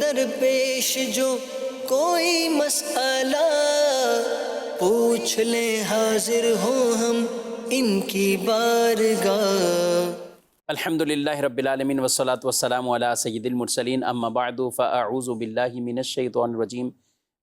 درپیش جو کوئی مسئلہ پوچھ لیں حاضر ہوں ہم ان کی بارگاہ۔ الحمدللہ رب العالمین والصلاة والسلام علی سید المرسلین اما بعد فاعوذ باللہ من الشیطان الرجیم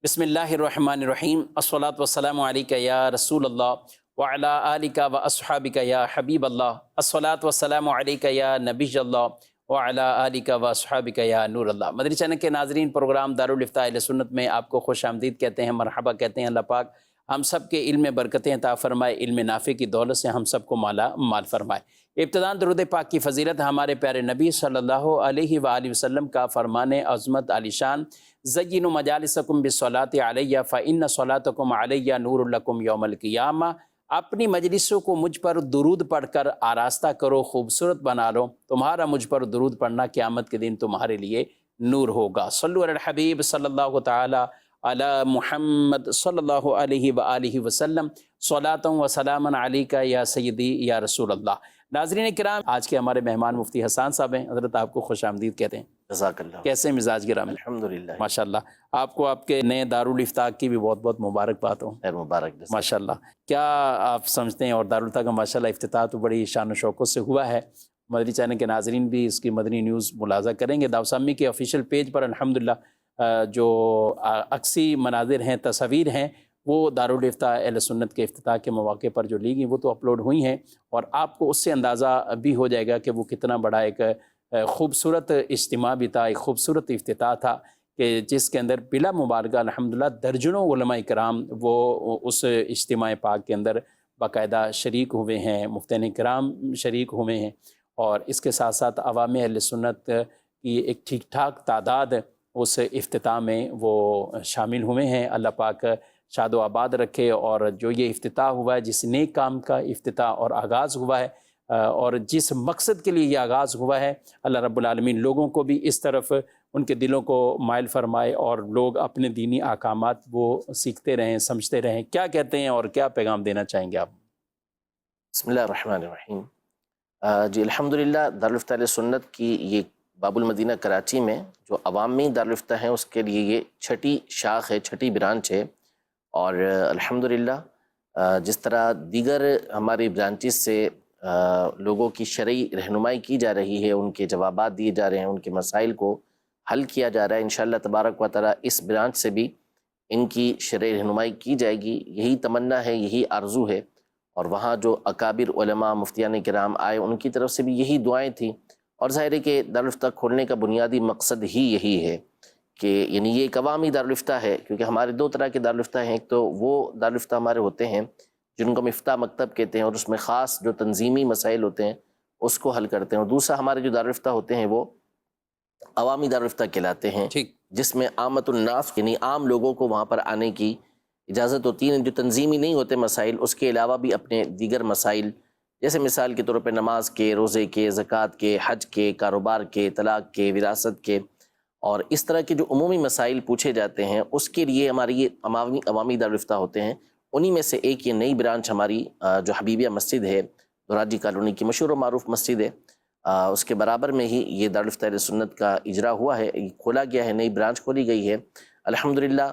بسم اللہ الرحمن الرحیم الصلاة والسلام علیک یا رسول اللہ وعلی آلک واصحابک یا حبیب اللہ الصلاة والسلام علیک یا نبی اللہ وعلی آلک واصحابک یا نور اللہ۔ مدنی چینل کے ناظرین، پروگرام دارالافتاء اہل سنت میں آپ کو خوش آمدید کہتے ہیں، مرحبا کہتے ہیں۔ اللہ پاک ہم سب کے علم میں برکتیں عطا فرمائے، علم نافع کی دولت سے ہم سب کو مالا مال فرمائے۔ ابتداءً درود پاک کی فضیلت ہمارے پیارے نبی صلی اللہ علیہ وآلہ وسلم کا فرمان عظمت علی شان، زینوا مجالسکم بالصلاۃ علیہ فإن صلاتکم علیہ نور لکم یوم القیامہ۔ اپنی مجلسوں کو مجھ پر درود پڑھ کر آراستہ کرو، خوبصورت بنا لو، تمہارا مجھ پر درود پڑھنا قیامت کے دن تمہارے لیے نور ہوگا۔ صلو علی الحبیب صلی اللہ تعالی علی محمد صلی اللہ علیہ وآلہ وسلم، صلاۃ و سلام علیک یا سیدی یا رسول اللہ۔ ناظرین کرام، آج کے ہمارے مہمان مفتی حسان صاحب ہیں، حضرت آپ کو خوش آمدید کہتے ہیں۔ جزاک اللہ۔ کیسے مزاج گرام؟ الحمدللہ، ماشاءاللہ۔ آپ کو آپ کے نئے دارالافتاء کی بھی بہت بہت مبارکباد ہوں۔ خیر مبارک۔ ماشاءاللہ۔ کیا آپ سمجھتے ہیں، اور دارالافتاء کا ماشاءاللہ افتتاح تو بڑی شان و شوکت سے ہوا ہے، مدنی چینل کے ناظرین بھی اس کی مدنی نیوز ملاحظہ کریں گے۔ دعوسامی کے آفیشیل پیج پر الحمدللہ جو عکسی مناظر ہیں، تصاویر ہیں، وہ دارالافتاء اہل سنت کے افتتاح کے مواقع پر جو لی گئی وہ تو اپلوڈ ہوئی ہیں، اور آپ کو اس سے اندازہ بھی ہو جائے گا کہ وہ کتنا بڑا ایک خوبصورت اجتماع بھی تھا، ایک خوبصورت افتتاح تھا کہ جس کے اندر بلا مبالغہ الحمدللہ درجنوں علماء کرام وہ اس اجتماع پاک کے اندر باقاعدہ شریک ہوئے ہیں، مفتین کرام شریک ہوئے ہیں، اور اس کے ساتھ ساتھ عوام اہل سنت کی ایک ٹھیک ٹھاک تعداد اس افتتاح میں وہ شامل ہوئے ہیں۔ اللہ پاک شاد و آباد رکھے، اور جو یہ افتتاح ہوا ہے، جس نیک کام کا افتتاح اور آغاز ہوا ہے، اور جس مقصد کے لیے یہ آغاز ہوا ہے، اللہ رب العالمین لوگوں کو بھی اس طرف ان کے دلوں کو مائل فرمائے، اور لوگ اپنے دینی احکامات وہ سیکھتے رہیں، سمجھتے رہیں۔ کیا کہتے ہیں اور کیا پیغام دینا چاہیں گے آپ؟ بسم اللہ الرحمن الرحیم۔ جی الحمدللہ، دارالافتاء اہل سنت کی یہ باب المدینہ کراچی میں جو عوامی دارالافتاء ہیں اس کے لیے یہ چھٹی شاخ ہے، چھٹی برانچ ہے، اور الحمدللہ جس طرح دیگر ہماری برانچز سے لوگوں کی شرعی رہنمائی کی جا رہی ہے، ان کے جوابات دیے جا رہے ہیں، ان کے مسائل کو حل کیا جا رہا ہے، انشاءاللہ تبارک و تعالی اس برانچ سے بھی ان کی شرعی رہنمائی کی جائے گی۔ یہی تمنا ہے، یہی آرزو ہے، اور وہاں جو اکابر علماء مفتیان کرام آئے ان کی طرف سے بھی یہی دعائیں تھیں، اور ظاہر ہے کہ دارالافتاء کھولنے کا بنیادی مقصد ہی یہی ہے کہ یعنی یہ ایک عوامی دارالافتاء ہے، کیونکہ ہمارے دو طرح کے دارالافتاء ہیں۔ ایک تو وہ دارالافتاء ہمارے ہوتے ہیں جن کو مفتاح مکتب کہتے ہیں، اور اس میں خاص جو تنظیمی مسائل ہوتے ہیں اس کو حل کرتے ہیں، اور دوسرا ہمارے جو دارالافتاء ہوتے ہیں وہ عوامی دارالافتاء کہلاتے ہیں، جس میں عامت الناس یعنی عام لوگوں کو وہاں پر آنے کی اجازت ہوتی ہے۔ جو تنظیمی نہیں ہوتے مسائل، اس کے علاوہ بھی اپنے دیگر مسائل، جیسے مثال کے طور پہ نماز کے، روزے کے، زکوٰۃ کے، حج کے، کاروبار کے، طلاق کے، وراثت کے، اور اس طرح کے جو عمومی مسائل پوچھے جاتے ہیں، اس کے لیے ہماری یہ عوامی دارالافتاء ہوتے ہیں۔ انہی میں سے ایک یہ نئی برانچ ہماری جو حبیبیہ مسجد ہے، دراجی کالونی کی مشہور و معروف مسجد ہے، اس کے برابر میں ہی یہ دارالافتاء اہل سنت کا اجرا ہوا ہے، کھولا گیا ہے، نئی برانچ کھولی گئی ہے۔ الحمدللہ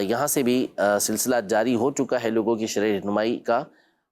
یہاں سے بھی سلسلہ جاری ہو چکا ہے لوگوں کی شرعی رہنمائی کا،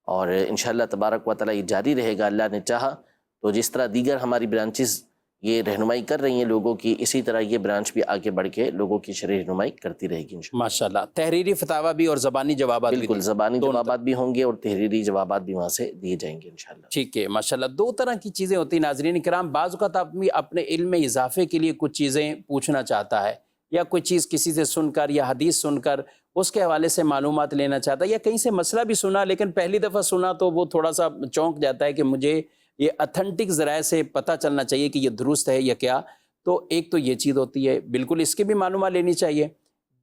اور انشاءاللہ تبارک و تعالی یہ جاری رہے گا، اللہ نے چاہا تو۔ جس طرح دیگر ہماری برانچز یہ رہنمائی کر رہی ہیں لوگوں کی، اسی طرح یہ برانچ بھی آگے بڑھ کے لوگوں کی شرعی رہنمائی کرتی رہے گی انشاءاللہ۔ ماشاءاللہ۔ تحریری فتاوی بھی اور زبانی جوابات بھی؟ بالکل، زبانی جوابات بھی ہوں گے اور تحریری جوابات بھی وہاں سے دیے جائیں گے انشاءاللہ۔ ٹھیک ہے، ماشاءاللہ۔ دو طرح کی چیزیں ہوتی ہیں ناظرین کرام، بعض اوقات آدمی اپنے علم میں اضافے کے لیے کچھ چیزیں پوچھنا چاہتا ہے، یا کوئی چیز کسی سے سن کر یا حدیث سن کر اس کے حوالے سے معلومات لینا چاہتا ہے، یا کہیں سے مسئلہ بھی سنا لیکن پہلی دفعہ سنا تو وہ تھوڑا سا چونک جاتا ہے کہ مجھے یہ اتھینٹک ذرائع سے پتہ چلنا چاہیے کہ یہ درست ہے یا کیا۔ تو ایک تو یہ چیز ہوتی ہے، بالکل اس کی بھی معلومات لینی چاہیے۔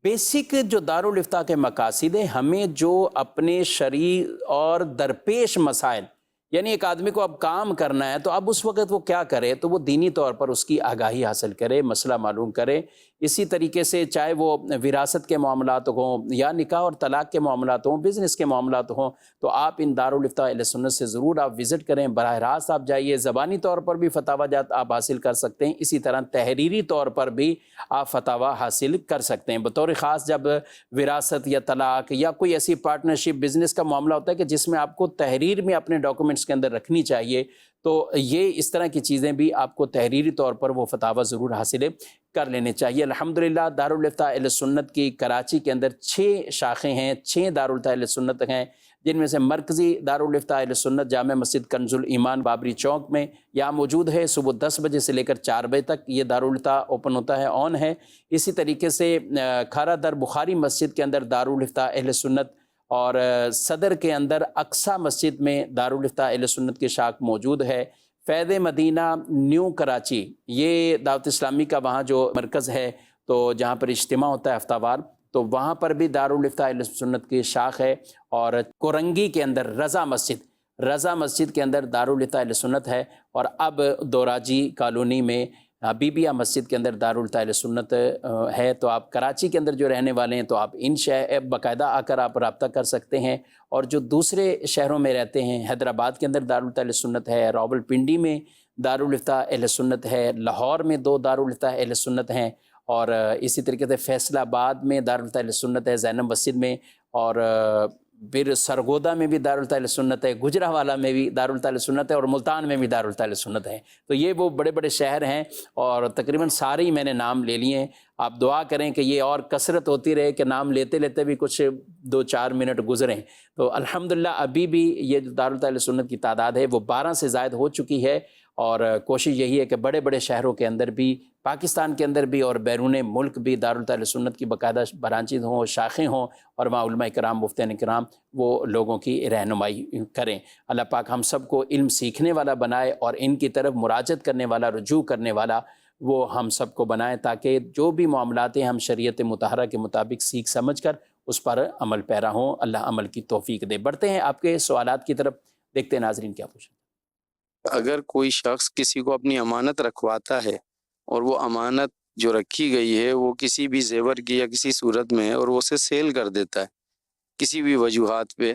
بیسک جو دارالافتاء کے مقاصد ہیں، ہمیں جو اپنے شرعی اور درپیش مسائل، یعنی ایک آدمی کو اب کام کرنا ہے تو اب اس وقت وہ کیا کرے، تو وہ دینی طور پر اس کی آگاہی حاصل کرے، مسئلہ معلوم کرے اسی طریقے سے چاہے وہ وراثت کے معاملات ہوں یا نکاح اور طلاق کے معاملات ہوں، بزنس کے معاملات ہوں، تو آپ ان دارالافتاء اہل سنت سے ضرور آپ وزٹ کریں، براہ راست آپ جائیے، زبانی طور پر بھی فتاوی جات آپ حاصل کر سکتے ہیں، اسی طرح تحریری طور پر بھی آپ فتاوی حاصل کر سکتے ہیں۔ بطور خاص جب وراثت یا طلاق یا کوئی ایسی پارٹنرشپ بزنس کا معاملہ ہوتا ہے کہ جس میں آپ کو تحریر میں اپنے ڈاکومنٹس کے اندر رکھنی چاہیے، تو یہ اس طرح کی چیزیں بھی آپ کو تحریری طور پر وہ فتاوی ضرور حاصل کر لینے چاہیے۔ الحمدللہ دارالافتاء اہل سنت کی کراچی کے اندر 6 شاخیں ہیں، 6 دارالافتاء اہل سنت ہیں، جن میں سے مرکزی دارالافتاء اہل سنت جامع مسجد کنز الایمان بابری چوک میں یہاں موجود ہے، صبح 10 بجے سے لے کر 4 بجے تک یہ دارالافتاء اوپن ہوتا ہے، آن ہے۔ اسی طریقے سے کھارا در بخاری مسجد کے اندر دارالافتاء اہل سنت، اور صدر کے اندر اقصی مسجد میں دارالافتاء اہل سنت کی شاخ موجود ہے۔ فیض مدینہ نیو کراچی، یہ دعوت اسلامی کا وہاں جو مرکز ہے، تو جہاں پر اجتماع ہوتا ہے ہفتہ وار، تو وہاں پر بھی دارالافتاء اہل سنت کی شاخ ہے۔ اور کورنگی کے اندر رضا مسجد کے اندر دارالافتاء اہل سنت ہے، اور اب دوراجی کالونی میں حبیبیہ مسجد کے اندر دارالافتاء اہل سنت ہے۔ تو آپ کراچی کے اندر جو رہنے والے ہیں تو آپ ان باقاعدہ آ کر آپ رابطہ کر سکتے ہیں، اور جو دوسرے شہروں میں رہتے ہیں، حیدرآباد کے اندر دارالافتاء اہل سنت ہے، راولپنڈی میں دارالافتاء اہل سنت ہے، لاہور میں 2 دارالافتاء اہل سنت ہیں، اور اسی طریقے سے فیصل آباد میں دارالافتاء اہل سنت ہے زینب مسجد میں، اور پھر سرگودا میں بھی دارالافتاء اہل سنت ہے، گجرانوالہ میں بھی دارالافتاء اہل سنت ہے، اور ملتان میں بھی دارالافتاء اہل سنت ہے۔ تو یہ وہ بڑے بڑے شہر ہیں، اور تقریباً سارے ہی میں نے نام لے لیے ہیں۔ آپ دعا کریں کہ یہ اور کثرت ہوتی رہے، کہ نام لیتے لیتے بھی کچھ 2-4 منٹ گزریں۔ تو الحمدللہ ابھی بھی یہ جو دارالافتاء اہل سنت کی تعداد ہے وہ 12 سے زائد ہو چکی ہے، اور کوشش یہی ہے کہ بڑے بڑے شہروں کے اندر بھی، پاکستان کے اندر بھی اور بیرون ملک بھی دارالافتاء اہل سنت کی باقاعدہ برانچز ہوں، شاخیں ہوں، اور وہاں علماء کرام، مفتیان کرام وہ لوگوں کی رہنمائی کریں۔ اللہ پاک ہم سب کو علم سیکھنے والا بنائے، اور ان کی طرف مراجعت کرنے والا، رجوع کرنے والا وہ ہم سب کو بنائے، تاکہ جو بھی معاملات ہیں ہم شریعت مطہرہ کے مطابق سیکھ سمجھ کر اس پر عمل پیرا ہوں۔ اللہ عمل کی توفیق دے۔ بڑھتے ہیں آپ کے سوالات کی طرف، دیکھتے ہیں ناظرین کیا پوچھیں۔ اگر کوئی شخص کسی کو اپنی امانت رکھواتا ہے، اور وہ امانت جو رکھی گئی ہے وہ کسی بھی زیور کی یا کسی صورت میں ہے، اور وہ اسے سیل کر دیتا ہے کسی بھی وجوہات پہ،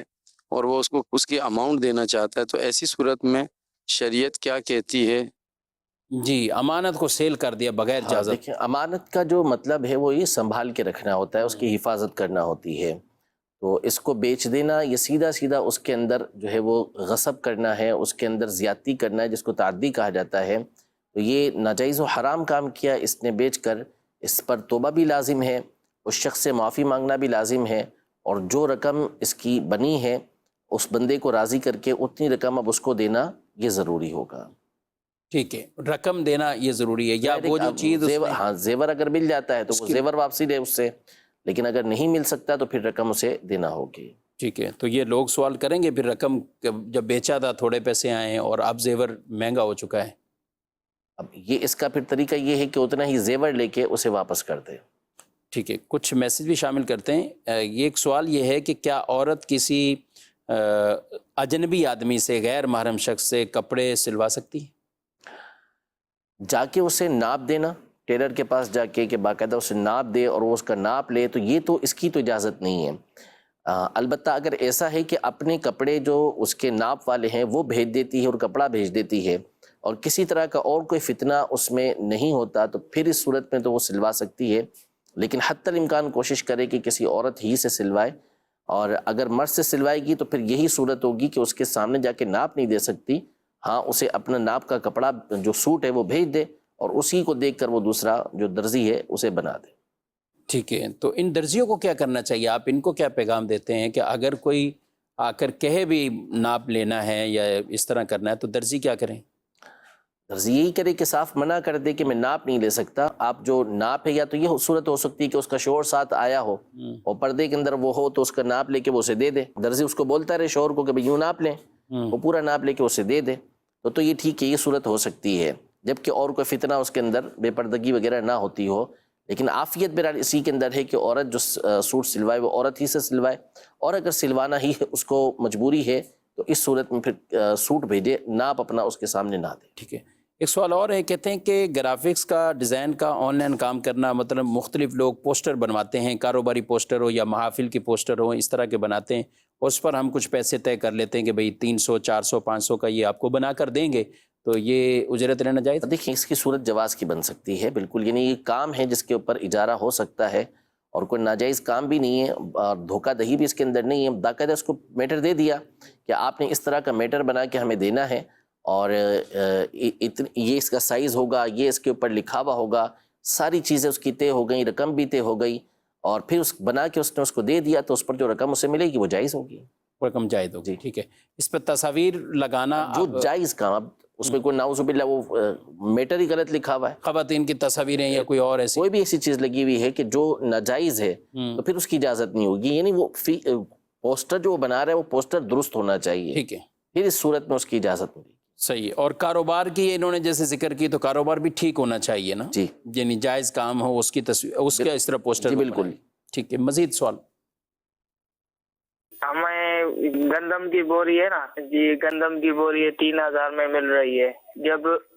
اور وہ اس کو اس کی اماؤنٹ دینا چاہتا ہے، تو ایسی صورت میں شریعت کیا کہتی ہے؟ جی، امانت کو سیل کر دیا بغیر اجازت۔ دیکھیں، امانت کا جو مطلب ہے وہ یہ سنبھال کے رکھنا ہوتا ہے، اس کی حفاظت کرنا ہوتی ہے۔ تو اس کو بیچ دینا یہ سیدھا سیدھا اس کے اندر جو ہے وہ غصب کرنا ہے، اس کے اندر زیادتی کرنا ہے، جس کو تعدی کہا جاتا ہے۔ تو یہ ناجائز و حرام کام کیا اس نے بیچ کر، اس پر توبہ بھی لازم ہے، اس شخص سے معافی مانگنا بھی لازم ہے، اور جو رقم اس کی بنی ہے اس بندے کو راضی کر کے اتنی رقم اب اس کو دینا یہ ضروری ہوگا۔ ٹھیک ہے، رقم دینا یہ ضروری ہے، یا وہ جو چیز ہاں زیور اگر مل جاتا ہے تو وہ زیور واپسی لے اس سے، لیکن اگر نہیں مل سکتا تو پھر رقم اسے دینا ہوگی۔ ٹھیک ہے، تو یہ لوگ سوال کریں گے پھر رقم جب بیچا تھا تھوڑے پیسے آئے ہیں اور اب زیور مہنگا ہو چکا ہے۔ اب یہ اس کا پھر طریقہ یہ ہے کہ اتنا ہی زیور لے کے اسے واپس کر دے۔ ٹھیک ہے، کچھ میسج بھی شامل کرتے ہیں۔ یہ ایک سوال یہ ہے کہ کیا عورت کسی اجنبی آدمی سے، غیر محرم شخص سے کپڑے سلوا سکتی ہے؟ جا کے اسے ناپ دینا، ٹیلر کے پاس جا کے کہ باقاعدہ اسے ناپ دے اور وہ اس کا ناپ لے، تو یہ تو اس کی تو اجازت نہیں ہے۔ البتہ اگر ایسا ہے کہ اپنے کپڑے جو اس کے ناپ والے ہیں وہ بھیج دیتی ہے اور کپڑا بھیج دیتی ہے، اور کسی طرح کا اور کوئی فتنہ اس میں نہیں ہوتا، تو پھر اس صورت میں تو وہ سلوا سکتی ہے، لیکن حتی الامکان کوشش کرے کہ کسی عورت ہی سے سلوائے، اور اگر مرد سے سلوائے گی تو پھر یہی صورت ہوگی کہ اس کے سامنے جا کے ناپ نہیں دے سکتی، ہاں اسے اپنا ناپ کا کپڑا جو سوٹ ہے وہ بھیج دے، اور اسی کو دیکھ کر وہ دوسرا جو درزی ہے اسے بنا دے۔ ٹھیک ہے، تو ان درزیوں کو کیا کرنا چاہیے؟ آپ ان کو کیا پیغام دیتے ہیں کہ اگر کوئی آ کر کہے بھی ناپ لینا ہے یا اس طرح کرنا ہے تو درزی کیا کریں؟ درزی یہی کرے کہ صاف منع کر دے کہ میں ناپ نہیں لے سکتا، آپ جو ناپ ہے، یا تو یہ صورت ہو سکتی ہے کہ اس کا شوہر ساتھ آیا ہو اور پردے کے اندر وہ ہو تو اس کا ناپ لے کے وہ اسے دے دے، درزی اس کو بولتا رہے شوہر کو کہ بھئی یوں ناپ لیں، وہ پورا ناپ لے کے اسے دے دے، تو یہ ٹھیک ہے، یہ صورت ہو سکتی ہے، جبکہ اور کوئی فتنہ اس کے اندر بے پردگی وغیرہ نہ ہوتی ہو۔ لیکن عافیت بہرحال اسی کے اندر ہے کہ عورت جو سوٹ سلوائے وہ عورت ہی سے سلوائے، اور اگر سلوانا ہی اس کو مجبوری ہے تو اس صورت میں پھر سوٹ بھیجے، ناپ اپنا اس کے سامنے نہ دے۔ ٹھیک ہے، ایک سوال اور ہے، کہتے ہیں کہ گرافکس کا ڈیزائن کا آن لائن کام کرنا، مطلب مختلف لوگ پوسٹر بنواتے ہیں، کاروباری پوسٹر ہو یا محافل کے پوسٹر ہو، اس طرح کے بناتے ہیں، اس پر ہم کچھ پیسے طے کر لیتے ہیں کہ بھئی 300 400 500 کا یہ آپ کو بنا کر دیں گے، تو یہ اجرت لینا جائز؟ دیکھیں اس کی صورت جواز کی بن سکتی ہے بالکل، یعنی یہ کام ہے جس کے اوپر اجارہ ہو سکتا ہے اور کوئی ناجائز کام بھی نہیں ہے اور دھوکہ دہی بھی اس کے اندر نہیں ہے، باقاعدہ اس کو میٹر دے دیا کہ آپ نے اس طرح کا میٹر بنا کے ہمیں دینا ہے اور یہ اس کا سائز ہوگا، یہ اس کے اوپر لکھا ہوا ہوگا، ساری چیزیں اس کی طے ہو گئیں، رقم بھی طے ہو گئی اور پھر اس بنا کے اس نے اس کو دے دیا تو اس پر جو رقم اسے ملے گی وہ جائز ہوگی، رقم جائز ہوگی، جی ٹھیک ہے۔ اس پہ تصاویر لگانا جو جائز کام، اب اس میں کوئی نعوذ باللہ وہ میٹر ہی غلط لکھا ہوا ہے، خواتین کی تصاویریں یا کوئی اور ایسی کوئی بھی ایسی چیز لگی ہوئی ہے کہ جو ناجائز ہے تو پھر اس کی اجازت نہیں ہوگی، یعنی وہ پوسٹر جو وہ بنا رہا ہے وہ پوسٹر درست ہونا چاہیے، ٹھیک ہے، پھر اس صورت میں اس کی اجازت ملے گی۔ صحیح۔ اور کاروبار کی انہوں نے جیسے ذکر کی تو کاروبار بھی ٹھیک ہونا چاہیے نا، جی یعنی جائز کام ہو، اس کی تصویر، اس کا اس طرح پوسٹر جی کو بالکل۔ بنائیں۔ ٹھیک ہے، مزید سوال؟ ہمیں گندم کی بوری ہے نا جی، گندم کی بوری 3000 میں مل رہی ہے،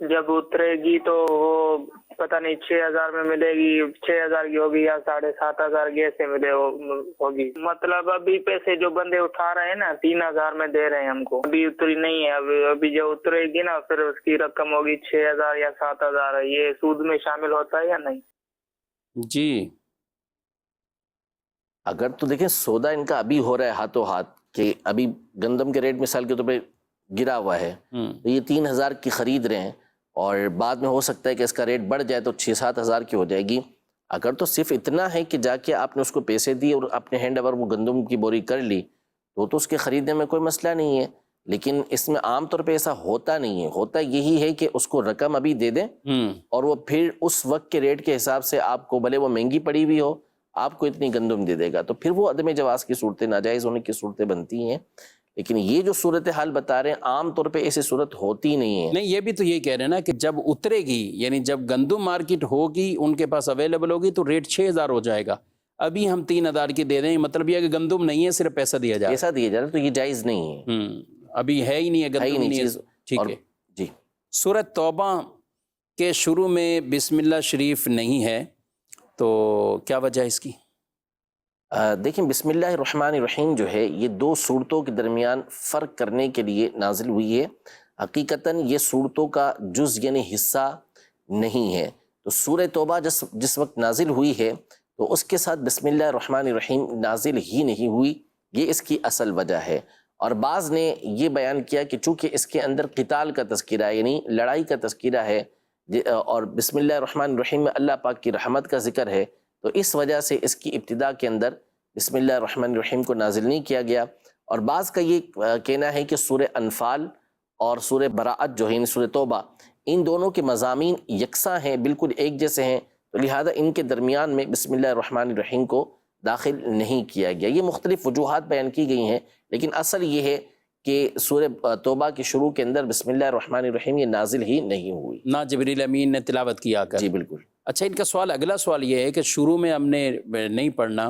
جب اترے گی تو وہ پتہ نہیں 6000 میں ملے گی، 6000 کی ہوگی یا 7500 کی ایسے ملے ہوگی، مطلب ابھی پیسے جو بندے اٹھا رہے ہیں نا 3000 میں دے رہے ہیں ہم کو، ابھی اتری نہیں ہے، ابھی جو اترے گی نا پھر اس کی رقم ہوگی 6000 یا 7000، یہ سود میں شامل ہوتا ہے یا نہیں؟ جی اگر تو دیکھیں سودا ان کا ابھی ہو رہا ہے ہاتھوں ہاتھ کہ ابھی گندم کے ریٹ مثال کے طور پہ گرا ہوا ہے تو یہ 3000 کی خرید رہے ہیں اور بعد میں ہو سکتا ہے کہ اس کا ریٹ بڑھ جائے تو 6-7 ہزار کی ہو جائے گی۔ اگر تو صرف اتنا ہے کہ جا کے آپ نے اس کو پیسے دیے اور اپنے ہینڈ اوور وہ گندم کی بوری کر لی تو اس کے خریدنے میں کوئی مسئلہ نہیں ہے، لیکن اس میں عام طور پہ ایسا ہوتا نہیں ہے، ہوتا یہی ہے کہ اس کو رقم ابھی دے دیں اور وہ پھر اس وقت کے ریٹ کے حساب سے آپ کو بھلے وہ مہنگی پڑی ہوئی ہو آپ کو اتنی گندم دے دے گا، تو پھر وہ عدم جواز کی صورتیں، ناجائز ہونے کی صورتیں بنتی ہیں، لیکن یہ جو صورتحال بتا رہے ہیں عام طور پہ ایسی صورت ہوتی نہیں ہے۔ نہیں، یہ بھی تو یہ کہہ رہے ہیں نا کہ جب اترے گی، یعنی جب گندم مارکیٹ ہوگی ان کے پاس اویلیبل ہوگی تو ریٹ 6000 ہو جائے گا، ابھی ہم 3000 کی دے دیں، مطلب یہ کہ گندم نہیں ہے، صرف پیسہ دیا جائے، پیسہ دیا جا رہا ہے تو یہ جائز نہیں ہے، ابھی ہے ہی نہیں ہے، ہے ہی گندم نہیں نہیں چیز۔ ہے، ٹھیک اور ہے۔ جی سورۃ توبہ کے شروع میں بسم اللہ شریف نہیں ہے تو کیا وجہ ہے اس کی؟ دیکھیں بسم اللہ الرحمن الرحیم جو ہے یہ دو صورتوں کے درمیان فرق کرنے کے لیے نازل ہوئی ہے، حقیقتاً یہ صورتوں کا جز یعنی حصہ نہیں ہے، تو سورہ توبہ جس وقت نازل ہوئی ہے تو اس کے ساتھ بسم اللہ الرحمن الرحیم نازل ہی نہیں ہوئی، یہ اس کی اصل وجہ ہے۔ اور بعض نے یہ بیان کیا کہ چونکہ اس کے اندر قتال کا تذکرہ ہے یعنی لڑائی کا تذکرہ ہے اور بسم اللہ الرحمن الرحیم میں اللہ پاک کی رحمت کا ذکر ہے تو اس وجہ سے اس کی ابتدا کے اندر بسم اللہ الرحمن الرحیم کو نازل نہیں کیا گیا۔ اور بعض کا یہ کہنا ہے کہ سورہ انفال اور سورہ براءت جو ہے یعنی سورہ توبہ ان دونوں کے مضامین یکساں ہیں، بالکل ایک جیسے ہیں، تو لہٰذا ان کے درمیان میں بسم اللہ الرحمن الرحیم کو داخل نہیں کیا گیا۔ یہ مختلف وجوہات بیان کی گئی ہیں لیکن اصل یہ ہے کہ سورہ توبہ کے شروع کے اندر بسم اللہ الرحمن الرحیم یہ نازل ہی نہیں ہوئی، نہ جبریل امین نے تلاوت کیا کر۔ جی بالکل۔ اچھا، ان کا سوال، اگلا سوال یہ ہے کہ شروع میں ہم نے نہیں پڑھنا،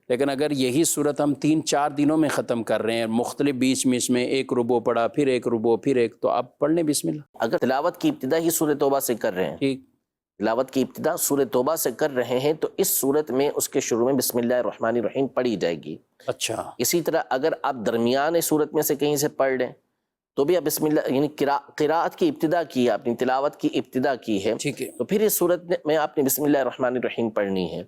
لیکن اگر یہی صورت ہم 3-4 دنوں میں ختم کر رہے ہیں، مختلف بیچ میں اس میں ایک ربع پڑھا، پھر ایک ربع، پھر ایک، تو آپ پڑھ لیں بسم اللہ۔ اگر تلاوت کی ابتدا ہی سورہ توبہ سے کر رہے ہیں، ٹھیک، تلاوت کی ابتدا سورہ توبہ سے کر رہے ہیں تو اس صورت میں اس کے شروع میں بسم اللہ الرحمن الرحیم پڑھی جائے گی۔ اچھا، اسی طرح اگر آپ درمیان صورت میں سے کہیں سے پڑھ لیں تو بھی آپ بسم اللہ یعنی قراءت کی ابتدا کی ہے، اپنی تلاوت کی ابتدا کی ہے ٹھیک ہے، تو پھر اس صورت میں آپ نے بسم اللہ الرحمن الرحیم پڑھنی ہے۔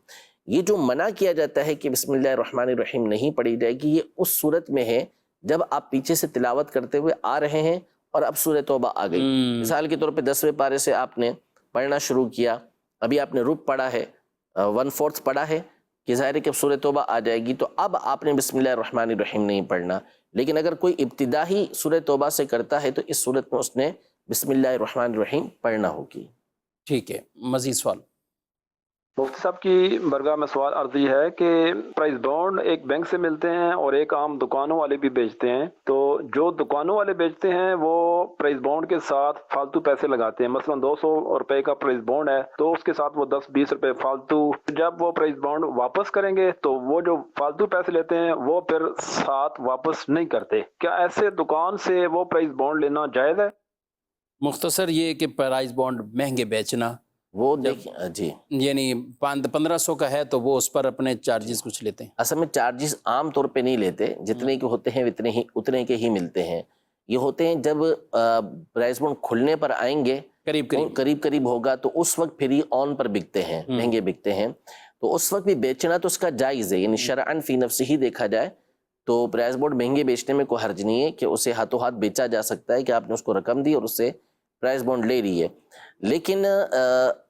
یہ جو منع کیا جاتا ہے کہ بسم اللہ الرحمن الرحیم نہیں پڑھی جائے گی، یہ اس صورت میں ہے جب آپ پیچھے سے تلاوت کرتے ہوئے آ رہے ہیں اور اب سورہ توبہ آ گئی۔ مثال کے طور پہ 10ویں پارے سے آپ نے پڑھنا شروع کیا، ابھی آپ نے رب پڑھا ہے، 1/4 پڑھا ہے، کہ ظاہر ہے کہ اب سورہ توبہ آ جائے گی تو اب آپ نے بسم اللہ الرحمن الرحیم نہیں پڑھنا، لیکن اگر کوئی ابتدا ہی سورہ توبہ سے کرتا ہے تو اس صورت میں اس نے بسم اللہ الرحمن الرحیم پڑھنا ہوگی۔ ٹھیک ہے، مزید سوال؟ مفتی صاحب کی برگاہ میں سوال عرضی ہے کہ پرائز بانڈ ایک بینک سے ملتے ہیں اور ایک عام دکانوں والے بھی بیچتے ہیں، تو جو دکانوں والے بیچتے ہیں وہ پرائز بانڈ کے ساتھ فالتو پیسے لگاتے ہیں، مثلا 200 روپے کا پرائز بانڈ ہے تو اس کے ساتھ وہ 10-20 روپے فالتو، جب وہ پرائز بانڈ واپس کریں گے تو وہ جو فالتو پیسے لیتے ہیں وہ پھر ساتھ واپس نہیں کرتے، کیا ایسے دکان سے وہ پرائز بانڈ لینا جائز ہے؟ مختصر یہ کہ پرائز بانڈ مہنگے بیچنا، وہ دیکھیں جی، یعنی 1500 کا ہے تو وہ اس پر اپنے چارجز کچھ لیتے ہیں؟ اصل میں چارجز عام طور پہ نہیں لیتے، جتنے کے ہوتے ہیں اتنے کے ہی ملتے ہیں۔ یہ ہوتے ہیں جب پرائز بانڈ کھلنے پر آئیں گے قریب ہوگا تو اس وقت پھر یہ آن پر بکتے ہیں، مہنگے بکتے ہیں، تو اس وقت بھی بیچنا تو اس کا جائز ہے، یعنی شرعاً فی نفسہ ہی دیکھا جائے تو پرائز بانڈ مہنگے بیچنے میں کوئی حرج نہیں ہے کہ اسے ہاتھوں ہاتھ بیچا جا سکتا ہے کہ آپ نے اس کو رقم دی اور اس سے پرائز بانڈ لے لی ہے۔ لیکن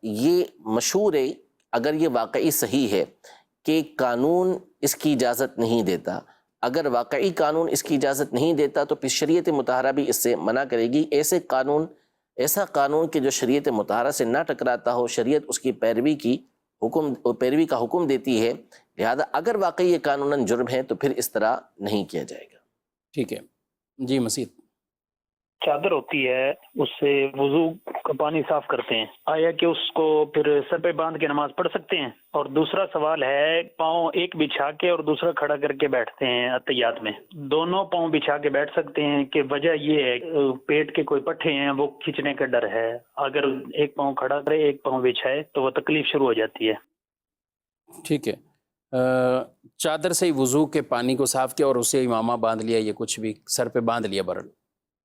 یہ مشہور ہے، اگر یہ واقعی صحیح ہے کہ قانون اس کی اجازت نہیں دیتا، اگر واقعی قانون اس کی اجازت نہیں دیتا تو پھر شریعت مطہرہ بھی اس سے منع کرے گی۔ ایسا قانون کہ جو شریعت مطہرہ سے نہ ٹکراتا ہو، شریعت اس کی پیروی کا حکم دیتی ہے، لہذا اگر واقعی یہ قانوناً جرم ہے تو پھر اس طرح نہیں کیا جائے گا۔ ٹھیک ہے جی۔ مزید چادر ہوتی ہے اس سے وضو کا پانی صاف کرتے ہیں، آیا کہ اس کو پھر سر پہ باندھ کے نماز پڑھ سکتے ہیں؟ اور دوسرا سوال ہے، پاؤں ایک بچھا کے اور دوسرا کھڑا کر کے بیٹھتے ہیں اتحیات میں، دونوں پاؤں بچھا کے بیٹھ سکتے ہیں کہ وجہ یہ ہے پیٹ کے کوئی پٹھے ہیں وہ کھینچنے کا ڈر ہے، اگر ایک پاؤں کھڑا کرے ایک پاؤں بچھائے تو وہ تکلیف شروع ہو جاتی ہے۔ ٹھیک ہے، چادر سے ہی وضو کے پانی کو صاف کیا اور اسے امامہ باندھ لیا، یہ کچھ بھی سر پہ باندھ لیا برل؟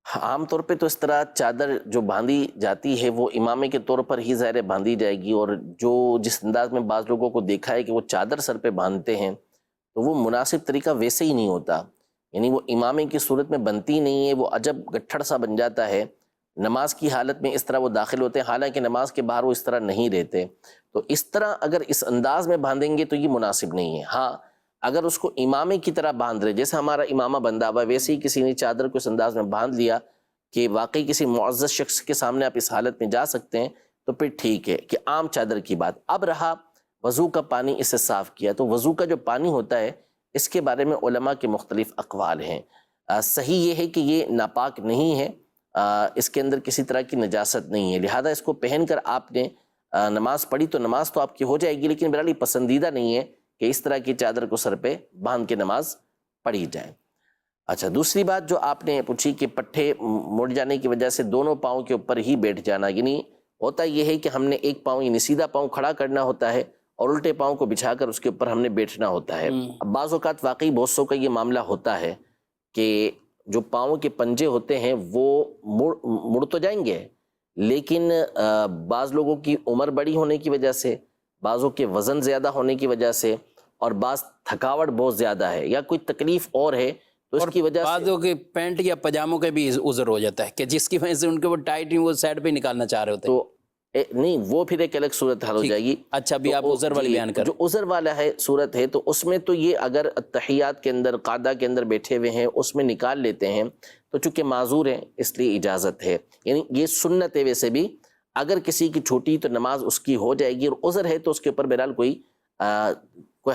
عام طور پہ تو اس طرح چادر جو باندھی جاتی ہے وہ امامے کے طور پر ہی ظاہر باندھی جائے گی، اور جس انداز میں بعض لوگوں کو دیکھا ہے کہ وہ چادر سر پہ باندھتے ہیں تو وہ مناسب طریقہ ویسے ہی نہیں ہوتا، یعنی وہ امامے کی صورت میں بنتی نہیں ہے، وہ عجب گٹھڑ سا بن جاتا ہے۔ نماز کی حالت میں اس طرح وہ داخل ہوتے ہیں، حالانکہ نماز کے باہر وہ اس طرح نہیں رہتے، تو اس طرح اگر اس انداز میں باندھیں گے تو یہ مناسب نہیں ہے۔ ہاں اگر اس کو امامے کی طرح باندھ رہے، جیسے ہمارا امامہ بندھا ہوا ویسے ہی کسی نے چادر کو اس انداز میں باندھ لیا کہ واقعی کسی معزز شخص کے سامنے آپ اس حالت میں جا سکتے ہیں، تو پھر ٹھیک ہے کہ عام چادر کی بات۔ اب رہا وضو کا پانی، اس سے صاف کیا، تو وضو کا جو پانی ہوتا ہے اس کے بارے میں علماء کے مختلف اقوال ہیں۔ صحیح یہ ہے کہ یہ ناپاک نہیں ہے، اس کے اندر کسی طرح کی نجاست نہیں ہے، لہذا اس کو پہن کر آپ نے نماز پڑھی تو نماز تو آپ کی ہو جائے گی، لیکن بہرحال یہ پسندیدہ نہیں ہے کہ اس طرح کی چادر کو سر پہ باندھ کے نماز پڑھی جائے۔ اچھا، دوسری بات جو آپ نے پوچھی کہ پٹھے مڑ جانے کی وجہ سے دونوں پاؤں کے اوپر ہی بیٹھ جانا، یعنی ہوتا یہ ہے کہ ہم نے ایک پاؤں یعنی سیدھا پاؤں کھڑا کرنا ہوتا ہے اور الٹے پاؤں کو بچھا کر اس کے اوپر ہم نے بیٹھنا ہوتا ہے۔ اب بعض اوقات واقعی بہت سو کا یہ معاملہ ہوتا ہے کہ جو پاؤں کے پنجے ہوتے ہیں وہ مڑ تو جائیں گے، لیکن بعض لوگوں کی عمر بڑی ہونے کی وجہ سے، بعضوں کے وزن زیادہ ہونے کی وجہ سے، اور بعض تھکاوٹ بہت زیادہ ہے یا کوئی تکلیف اور ہے تو اس کی وجہ سے بعضوں کے پینٹ یا پجاموں کے بھی عذر ہو جاتا ہے کہ جس کی وجہ سے ان کے وہ ٹائٹ وہ سائڈ پہ نکالنا چاہ رہے ہوتے ہیں، تو نہیں وہ پھر ایک الگ صورت حل ہو جائے گی۔ اچھا بھی آپ عذر والی بیان کر، جو عذر والا ہے صورت ہے تو اس میں تو یہ اگر تحیات کے اندر قاعدہ کے اندر بیٹھے ہوئے ہیں اس میں نکال لیتے ہیں تو چونکہ معذور ہیں اس لیے اجازت ہے، یعنی یہ سنت ہے۔ ویسے بھی اگر کسی کی چھوٹی تو نماز اس کی ہو جائے گی، اور عذر ہے تو اس کے اوپر بہرحال کوئی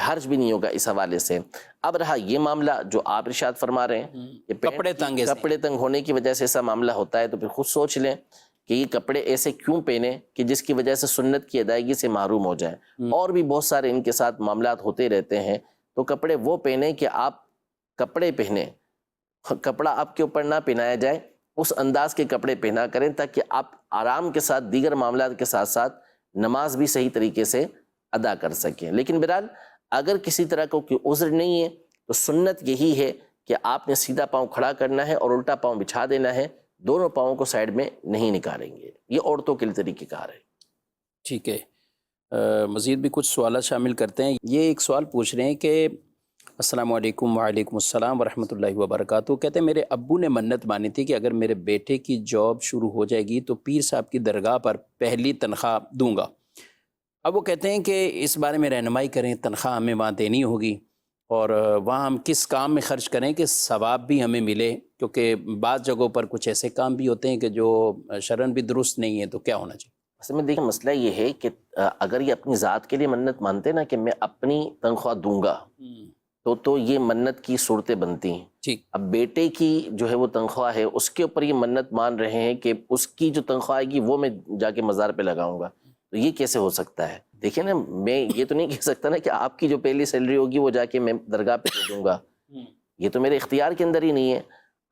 حرج بھی نہیں ہوگا اس حوالے سے۔ اب رہا یہ معاملہ جو آپ ارشاد فرما رہے ہیں کہ کپڑے تنگ ہونے کی وجہ سے ایسا معاملہ ہوتا ہے، تو پھر خود سوچ لیں کہ یہ کپڑے ایسے کیوں پہنے کہ جس کی وجہ سے سنت کی ادائیگی سے محروم ہو جائیں۔ اور بھی بہت سارے ان کے ساتھ معاملات ہوتے رہتے ہیں، تو کپڑے وہ پہنیں کہ آپ کپڑے پہنیں، کپڑا آپ کے اوپر نہ پہنایا جائے، اس انداز کے کپڑے پہنا کریں تاکہ آپ آرام کے ساتھ دیگر معاملات کے ساتھ ساتھ نماز بھی صحیح طریقے سے ادا کر سکیں۔ لیکن بہرحال اگر کسی طرح کو کوئی عذر نہیں ہے تو سنت یہی ہے کہ آپ نے سیدھا پاؤں کھڑا کرنا ہے اور الٹا پاؤں بچھا دینا ہے، دونوں پاؤں کو سائڈ میں نہیں نکالیں گے۔ یہ عورتوں کے لیے طریقہ کار ہے۔ ٹھیک ہے، مزید بھی کچھ سوالات شامل کرتے ہیں۔ یہ ایک سوال پوچھ رہے ہیں کہ السلام علیکم۔ وعلیکم السلام ورحمۃ اللہ وبرکاتہ۔ کہتے ہیں میرے ابو نے منت مانی تھی کہ اگر میرے بیٹے کی جاب شروع ہو جائے گی تو پیر صاحب کی درگاہ پر پہلی تنخواہ دوں گا۔ اب وہ کہتے ہیں کہ اس بارے میں رہنمائی کریں، تنخواہ ہمیں وہاں دینی ہوگی اور وہاں ہم کس کام میں خرچ کریں کہ ثواب بھی ہمیں ملے، کیونکہ بعض جگہوں پر کچھ ایسے کام بھی ہوتے ہیں کہ جو شرعاً بھی درست نہیں ہے، تو کیا ہونا چاہیے؟ اصل میں دیکھیں مسئلہ یہ ہے کہ اگر یہ اپنی ذات کے لیے منت مانتے نا کہ میں اپنی تنخواہ دوں گا تو یہ منت کی صورتیں بنتی ہیں۔ ٹھیک، اب بیٹے کی جو ہے وہ تنخواہ ہے اس کے اوپر یہ منت مان رہے ہیں کہ اس کی جو تنخواہ آئے گی وہ میں جا کے مزار پہ لگاؤں گا، تو یہ کیسے ہو سکتا ہے؟ دیکھیں نا، میں یہ تو نہیں کہہ سکتا نا کہ آپ کی جو پہلی سیلری ہوگی وہ جا کے میں درگاہ پہ دے دوں گا، یہ تو میرے اختیار کے اندر ہی نہیں ہے۔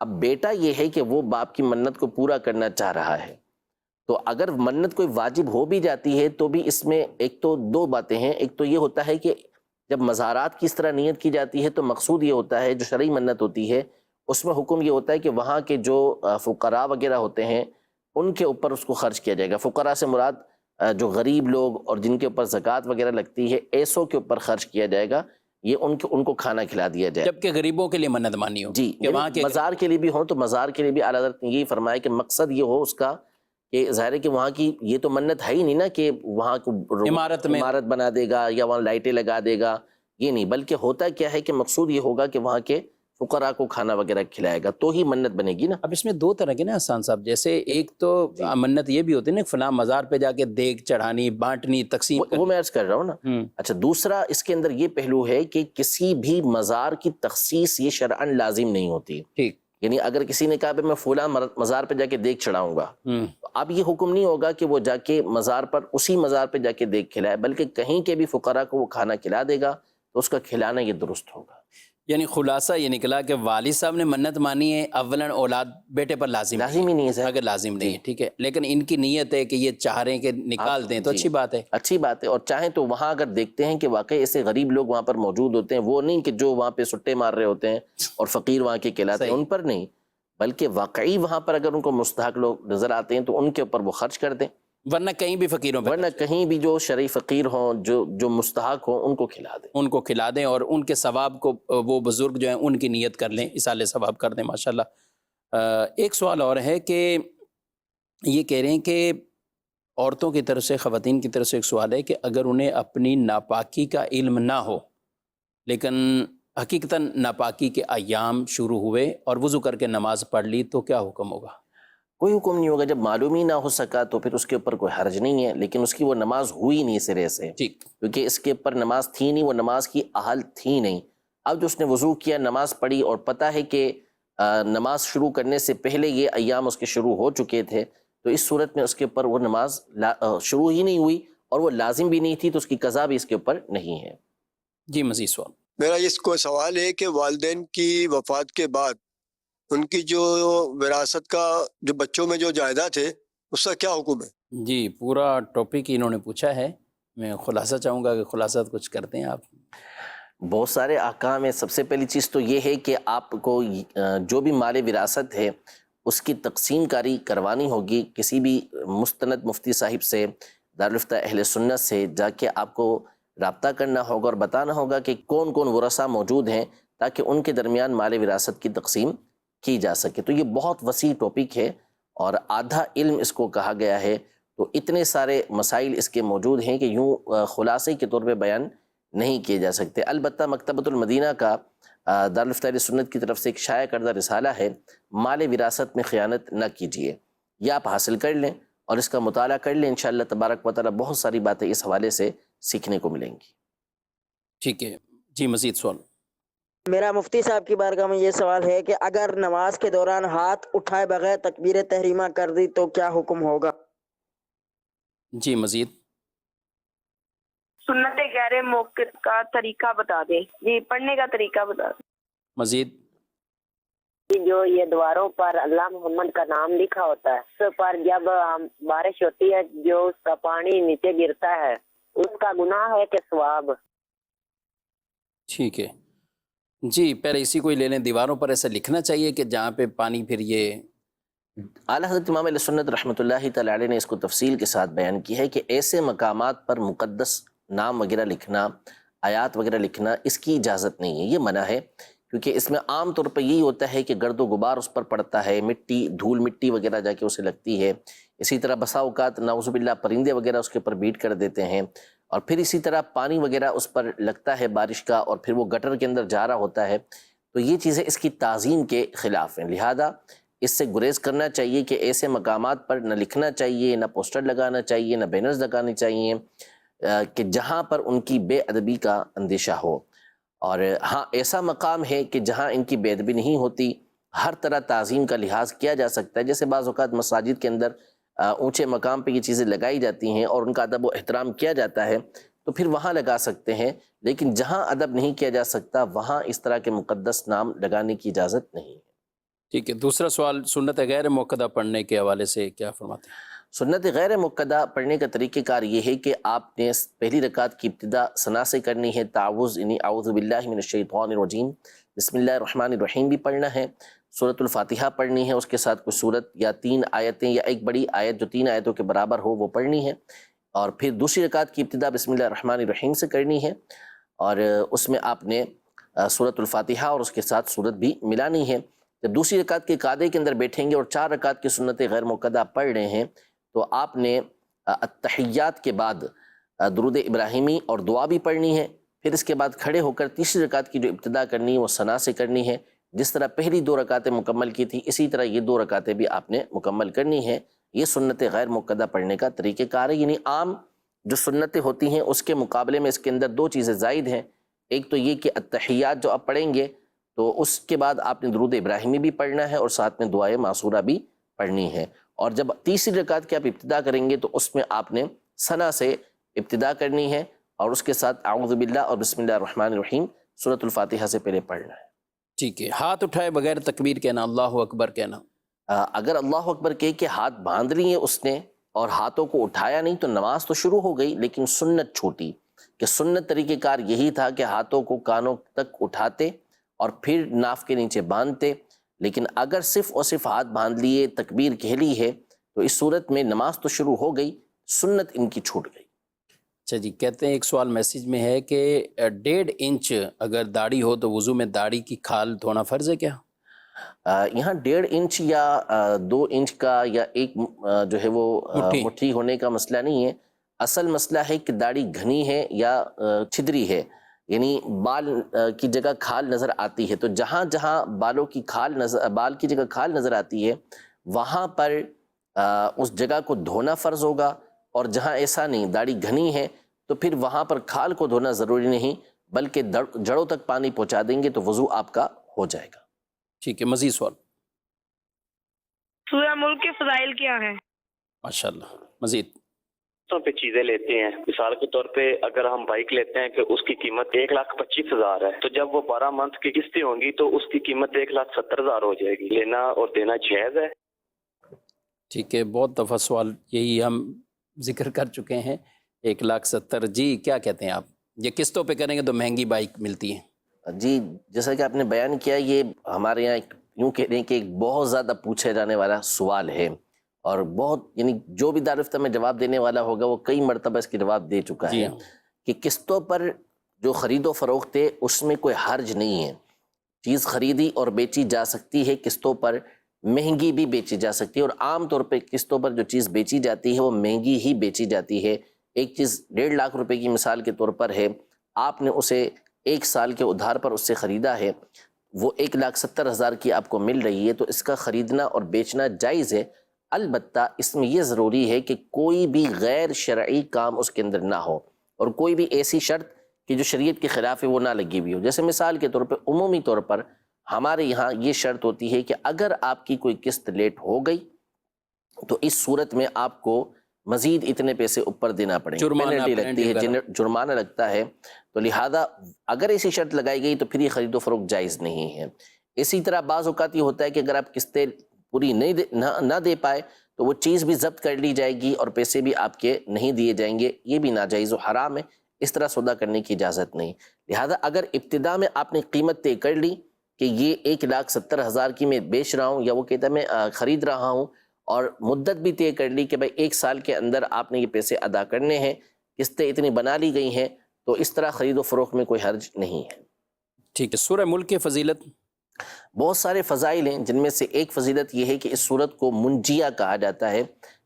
اب بیٹا یہ ہے کہ وہ باپ کی منت کو پورا کرنا چاہ رہا ہے، تو اگر منت کوئی واجب ہو بھی جاتی ہے تو بھی اس میں ایک تو دو باتیں ہیں. ایک تو یہ ہوتا ہے کہ جب مزارات کی اس طرح نیت کی جاتی ہے تو مقصود یہ ہوتا ہے، جو شرعی منت ہوتی ہے اس میں حکم یہ ہوتا ہے کہ وہاں کے جو فقراء وغیرہ ہوتے ہیں ان کے اوپر اس کو خرچ کیا جائے گا. فقراء سے مراد جو غریب لوگ اور جن کے اوپر زکوٰۃ وغیرہ لگتی ہے ایسوں کے اوپر خرچ کیا جائے گا، یہ ان کو کھانا کھلا دیا جائے. جبکہ غریبوں کے لیے منت مانی ہو جی، کہ وہاں کے مزار کے لیے بھی ہوں تو مزار کے لیے بھی اعلیٰ حضرت نے یہی فرمایا کہ مقصد یہ ہو اس کا کہ ظاہر ہے کہ وہاں کی یہ تو منت ہے ہی نہیں نا کہ وہاں کو عمارت بنا دے گا یا وہاں لائٹیں لگا دے گا، یہ نہیں، بلکہ ہوتا کیا ہے کہ مقصود یہ ہوگا کہ وہاں کے فقراء کو کھانا وغیرہ کھلائے گا تو ہی منت بنے گی نا. اب اس میں دو طرح کے نا حسان صاحب، جیسے ایک تو منت یہ بھی ہوتی ہے نا فلاں مزار پہ جا کے دیگ چڑھانی، بانٹنی، تقسیم وہ میں عرض کر رہا ہوں نا. اچھا، دوسرا اس کے اندر یہ پہلو ہے کہ کسی بھی مزار کی تخصیص یہ شرعاً لازم نہیں ہوتی. ٹھیک، یعنی اگر کسی نے کہا کہ میں فلاں مزار پہ جا کے دیگ چڑھاؤں گا، اب یہ حکم نہیں ہوگا کہ وہ جا کے مزار پر اسی مزار پہ جا کے دیگ کھلائے، بلکہ کہیں کے بھی فقراء کو وہ کھانا کھلا دے گا تو اس کا کھلانا یہ درست ہوگا. یعنی خلاصہ یہ نکلا کہ والد صاحب نے منت مانی ہے، اولاً اولاد بیٹے پر لازم ہی نہیں ہے، اگر لازم نہیں ہے ٹھیک ہے، لیکن ان کی نیت ہے کہ یہ چاہ رہے ہیں کہ نکال دیں تو اچھی بات ہے. اچھی بات ہے. اور چاہیں تو وہاں اگر دیکھتے ہیں کہ واقعی ایسے غریب لوگ وہاں پر موجود ہوتے ہیں، وہ نہیں کہ جو وہاں پہ سٹے مار رہے ہوتے ہیں اور فقیر وہاں کے کہلاتے ہیں، ان پر نہیں، بلکہ واقعی وہاں پر اگر ان کو مستحق لوگ نظر آتے ہیں تو ان کے اوپر وہ خرچ کر دیں، ورنہ کہیں بھی فقیروں پہ، ورنہ کہیں بھی جو شرعی فقیر ہوں، جو مستحق ہوں، ان کو کھلا دیں اور ان کے ثواب کو وہ بزرگ جو ہیں ان کی نیت کر لیں، اصالہ ثواب کر دیں. ماشاءاللہ. ایک سوال اور ہے کہ یہ کہہ رہے ہیں کہ عورتوں کی طرف سے، خواتین کی طرف سے ایک سوال ہے کہ اگر انہیں اپنی ناپاکی کا علم نہ ہو لیکن حقیقتاً ناپاکی کے ایام شروع ہوئے اور وضو کر کے نماز پڑھ لی تو کیا حکم ہوگا؟ کوئی حکم نہیں ہوگا. جب معلوم ہی نہ ہو سکا تو پھر اس کے اوپر کوئی حرج نہیں ہے، لیکن اس کی وہ نماز ہوئی نہیں سرے سے، کیونکہ اس کے اوپر نماز تھی نہیں، وہ نماز کی اہل تھی نہیں. اب جو اس نے وضو کیا، نماز پڑھی اور پتہ ہے کہ نماز شروع کرنے سے پہلے یہ ایام اس کے شروع ہو چکے تھے، تو اس صورت میں اس کے اوپر وہ نماز شروع ہی نہیں ہوئی اور وہ لازم بھی نہیں تھی، تو اس کی قضا بھی اس کے اوپر نہیں ہے. جی، مزید سوال. میرا اس کو سوال ہے کہ والدین کی وفات کے بعد ان کی جو وراثت کا جو بچوں میں جو جائیداد ہے اس کا کیا حکم ہے؟ جی، پورا ٹاپک انہوں نے پوچھا ہے، میں خلاصہ چاہوں گا کہ خلاصہ کچھ کرتے ہیں آپ. بہت سارے احکام ہیں. سب سے پہلی چیز تو یہ ہے کہ آپ کو جو بھی مال وراثت ہے اس کی تقسیم کاری کروانی ہوگی. کسی بھی مستند مفتی صاحب سے، دارالفتہ اہل سنت سے جا کے آپ کو رابطہ کرنا ہوگا اور بتانا ہوگا کہ کون کون ورثہ موجود ہیں تاکہ ان کے درمیان مال وراثت کی تقسیم کی جا سکے. تو یہ بہت وسیع ٹاپک ہے اور آدھا علم اس کو کہا گیا ہے. تو اتنے سارے مسائل اس کے موجود ہیں کہ یوں خلاصے کے طور پہ بیان نہیں کیے جا سکتے. البتہ مکتبۃ المدینہ کا دارالفتہ اہل سنت کی طرف سے ایک شائع کردہ رسالہ ہے، مال وراثت میں خیانت نہ کیجیے. یہ آپ حاصل کر لیں اور اس کا مطالعہ کر لیں، انشاءاللہ تبارک و تعالی بہت ساری باتیں اس حوالے سے سیکھنے کو ملیں گی. ٹھیک ہے جی، مزید سوال. میرا مفتی صاحب کی بارگاہ میں یہ سوال ہے کہ اگر نماز کے دوران ہاتھ اٹھائے بغیر تکبیر تحریمہ کر دی تو کیا حکم ہوگا؟ جی، مزید. سنت غیر موقت کا طریقہ بتا دیں. جی، پڑھنے کا طریقہ بتا دیں. مزید. جو یہ دیواروں پر اللہ محمد کا نام لکھا ہوتا ہے، اس پر جب بارش ہوتی ہے جو اس کا پانی نیچے گرتا ہے، اس کا گناہ ہے کہ ثواب؟ ٹھیک ہے جی، پہلے اسی کو ہی لے لیں. دیواروں پر ایسا لکھنا چاہیے کہ جہاں پہ پانی پھر یہ اعلیٰ حضرت امام اہل سنت رحمۃ اللہ تعالی علیہ نے اس کو تفصیل کے ساتھ بیان کی ہے کہ ایسے مقامات پر مقدس نام وغیرہ لکھنا، آیات وغیرہ لکھنا، اس کی اجازت نہیں ہے، یہ منع ہے. کیونکہ اس میں عام طور پر یہی ہوتا ہے کہ گرد و غبار اس پر پڑتا ہے، مٹی، دھول مٹی وغیرہ جا کے اسے لگتی ہے. اسی طرح بسا اوقات نعوذ باللہ پرندے وغیرہ اس کے اوپر بیٹ کر دیتے ہیں، اور پھر اسی طرح پانی وغیرہ اس پر لگتا ہے بارش کا اور پھر وہ گٹر کے اندر جا رہا ہوتا ہے. تو یہ چیزیں اس کی تعظیم کے خلاف ہیں، لہذا اس سے گریز کرنا چاہیے کہ ایسے مقامات پر نہ لکھنا چاہیے، نہ پوسٹر لگانا چاہیے، نہ بینرز لگانے چاہیے کہ جہاں پر ان کی بے ادبی کا اندیشہ ہو. اور ہاں، ایسا مقام ہے کہ جہاں ان کی بے ادبی نہیں ہوتی، ہر طرح تعظیم کا لحاظ کیا جا سکتا ہے. جیسے بعض اوقات مساجد کے اندر اونچے مقام پہ یہ چیزیں لگائی جاتی ہیں اور ان کا ادب و احترام کیا جاتا ہے، تو پھر وہاں لگا سکتے ہیں. لیکن جہاں ادب نہیں کیا جا سکتا وہاں اس طرح کے مقدس نام لگانے کی اجازت نہیں ہے. ٹھیک ہے. دوسرا سوال، سنت غیر موقدہ پڑھنے کے حوالے سے کیا فرماتے ہیں؟ سنت غیر مقدہ پڑھنے کا طریقہ کار یہ ہے کہ آپ نے پہلی رکعت کی ابتدا ثنا سے کرنی ہے، تعوذ یعنی اعوذ باللہ من الشیطان الرجیم، بسم اللہ الرحمن الرحیم بھی پڑھنا ہے، سورۃ الفاتحہ پڑھنی ہے، اس کے ساتھ کوئی سورت یا 3 آیتیں یا ایک بڑی آیت جو 3 آیتوں کے برابر ہو وہ پڑھنی ہے، اور پھر دوسری رکعت کی ابتدا بسم اللہ الرحمن الرحیم سے کرنی ہے، اور اس میں آپ نے سورۃ الفاتحہ اور اس کے ساتھ سورت بھی ملانی ہے۔ جب دوسری رکعت کے قعدے کے اندر بیٹھیں گے اور 4 رکعت کی سنت غیر مقدہ پڑھ رہے ہیں تو آپ نے التحیات کے بعد درود ابراہیمی اور دعا بھی پڑھنی ہے، پھر اس کے بعد کھڑے ہو کر تیسری رکعت کی جو ابتدا کرنی ہے وہ ثنا سے کرنی ہے۔ جس طرح پہلی 2 رکعتیں مکمل کی تھی اسی طرح یہ 2 رکعتیں بھی آپ نے مکمل کرنی ہے۔ یہ سنت غیر مقدہ پڑھنے کا طریقہ کار ہے، یعنی عام جو سنتیں ہوتی ہیں اس کے مقابلے میں اس کے اندر 2 چیزیں زائد ہیں۔ ایک تو یہ کہ التحیات جو آپ پڑھیں گے تو اس کے بعد آپ نے درود ابراہیمی بھی پڑھنا ہے اور ساتھ میں دعائے معصورہ بھی پڑھنی ہے، اور جب تیسری رکعت کی آپ ابتدا کریں گے تو اس میں آپ نے ثنا سے ابتدا کرنی ہے اور اس کے ساتھ اعوذ باللہ اور بسم اللہ الرحمن الرحیم سورۃ الفاتحہ سے پہلے پڑھنا ہے۔ ٹھیک ہے، ہاتھ اٹھائے بغیر تکبیر کہنا، اللہ اکبر کہنا۔ اگر اللہ اکبر کہے کہ ہاتھ باندھ لیے اس نے اور ہاتھوں کو اٹھایا نہیں تو نماز تو شروع ہو گئی لیکن سنت چھوٹی، کہ سنت طریقہ کار یہی تھا کہ ہاتھوں کو کانوں تک اٹھاتے اور پھر ناف کے نیچے باندھتے، لیکن اگر صرف اور صرف ہاتھ باندھ لیے تکبیر کہہ لی ہے تو اس صورت میں نماز تو شروع ہو گئی، سنت ان کی چھوٹ گئی۔ اچھا جی، کہتے ہیں ایک سوال میسیج میں ہے کہ 1.5 انچ اگر داڑھی ہو تو وضو میں داڑھی کی کھال دھونا فرض ہے کیا؟ یہاں 1.5 انچ یا 2 انچ کا یا ایک جو ہے وہ مٹھی ہونے کا مسئلہ نہیں ہے، اصل مسئلہ ہے کہ داڑھی گھنی ہے یا چھدری ہے، یعنی بال کی جگہ کھال نظر آتی ہے، تو جہاں جہاں بال کی جگہ کھال نظر آتی ہے وہاں پر اس جگہ کو دھونا فرض ہوگا، اور جہاں ایسا نہیں داڑھی گھنی ہے تو پھر وہاں پر کھال کو دھونا ضروری نہیں بلکہ جڑوں تک پانی پہنچا دیں گے تو وضو آپ کا ہو جائے گا۔ ٹھیک ہے، مزید سوال۔ سورہ ملک کے فضائل کیا ہیں؟ ماشاءاللہ، مزید پہ چیزیں لیتے ہیں، مثال کے طور پہ اگر ہم بائک لیتے ہیں کہ اس کی قیمت 1,25,000 ہے تو جب وہ 12 منتھ کی قسطیں ہوں گی تو اس کی قیمت 1,70,000 ہو جائے گی، لینا اور دینا جائز ہے؟ ٹھیک ہے، بہت دفعہ سوال یہی ہم ذکر کر چکے ہیں، 1,70,000 جی کیا کہتے ہیں آپ؟ یہ قسطوں پہ کریں گے تو مہنگی بائک ملتی ہے؟ جی جیسا کہ آپ نے بیان کیا، یہ ہمارے یہاں یوں کہہ رہے ہیں کہ ایک بہت زیادہ پوچھے جانے والا سوال ہے، اور بہت یعنی جو بھی دارالفتہ میں جواب دینے والا ہوگا وہ کئی مرتبہ اس کے جواب دے چکا ہے کہ قسطوں پر جو خرید و فروخت ہے اس میں کوئی حرج نہیں ہے، چیز خریدی اور بیچی جا سکتی ہے، قسطوں پر مہنگی بھی بیچی جا سکتی ہے، اور عام طور پہ قسطوں پر جو چیز بیچی جاتی ہے وہ مہنگی ہی بیچی جاتی ہے۔ ایک چیز 1.5 لاکھ روپے کی مثال کے طور پر ہے، آپ نے اسے 1 سال کے ادھار پر اس سے خریدا ہے، وہ 1,70,000 کی آپ کو مل رہی ہے، تو اس کا خریدنا اور بیچنا جائز ہے، البتہ اس میں یہ ضروری ہے کہ کوئی بھی غیر شرعی کام اس کے اندر نہ ہو، اور کوئی بھی ایسی شرط کہ جو شریعت کے خلاف ہے وہ نہ لگی ہوئی ہو۔ جیسے مثال کے طور پہ عمومی طور پر ہمارے یہاں یہ شرط ہوتی ہے کہ اگر آپ کی کوئی قسط لیٹ ہو گئی تو اس صورت میں آپ کو مزید اتنے پیسے اوپر دینا پڑیں گے، پینلٹی لگتی ہے، جرمانہ لگتا ہے، تو لہذا اگر ایسی شرط لگائی گئی تو پھر یہ خرید و فروخت جائز نہیں ہے۔ اسی طرح بعض اوقات یہ ہوتا ہے کہ اگر آپ قسطیں پوری نہ دے پائے تو وہ چیز بھی ضبط کر لی جائے گی اور پیسے بھی آپ کے نہیں دیے جائیں گے، یہ بھی ناجائز و حرام ہے، اس طرح سودا کرنے کی اجازت نہیں۔ لہذا اگر ابتدا میں آپ نے قیمت طے کر لی کہ یہ 1,70,000 کی میں بیچ رہا ہوں، یا وہ کہتا ہے میں خرید رہا ہوں، اور مدت بھی طے کر لی کہ بھائی 1 سال کے اندر آپ نے یہ پیسے ادا کرنے ہیں، قسطیں اتنی بنا لی گئی ہیں، تو اس طرح خرید و فروخت میں کوئی حرج نہیں ہے۔ ٹھیک ہے، سورہ ملک کی فضیلت؟ بہت سارے فضائل ہیں، جن میں سے ایک فضیلت یہ ہے کہ اس سورت کو منجیہ کہا جاتا ہے،